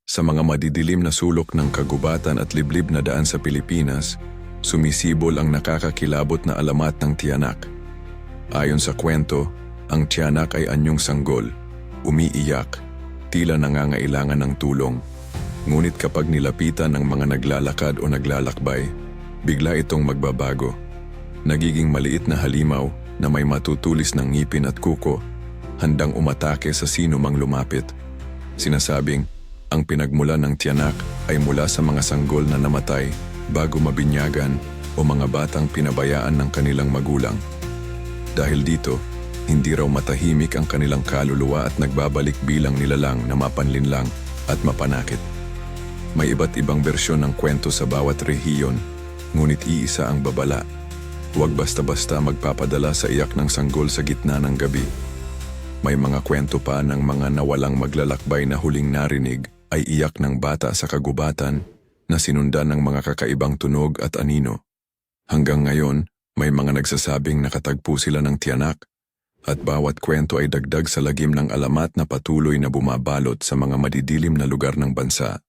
Sa mga madidilim na sulok ng kagubatan at liblib na daan sa Pilipinas, sumisibol ang nakakakilabot na alamat ng tiyanak. Ayon sa kwento, ang tiyanak ay anyong sanggol, umiiyak, tila nangangailangan ng tulong. Ngunit kapag nilapitan ng mga naglalakad o naglalakbay, bigla itong magbabago. Nagiging maliit na halimaw na may matutulis ng ngipin at kuko, handang umatake sa sino mang lumapit. Sinasabing, ang pinagmulan ng tiyanak ay mula sa mga sanggol na namatay bago mabinyagan o mga batang pinabayaan ng kanilang magulang. Dahil dito, hindi raw matahimik ang kanilang kaluluwa at nagbabalik bilang nilalang na mapanlinlang at mapanakit. May iba't ibang bersyon ng kwento sa bawat rehiyon, ngunit iisa ang babala. Huwag basta-basta magpapadala sa iyak ng sanggol sa gitna ng gabi. May mga kwento pa ng mga nawalang maglalakbay na huling narinig ay iyak ng bata sa kagubatan na sinundan ng mga kakaibang tunog at anino. Hanggang ngayon, may mga nagsasabing nakatagpo sila ng tiyanak at bawat kwento ay dagdag sa lagim ng alamat na patuloy na bumabalot sa mga madidilim na lugar ng bansa.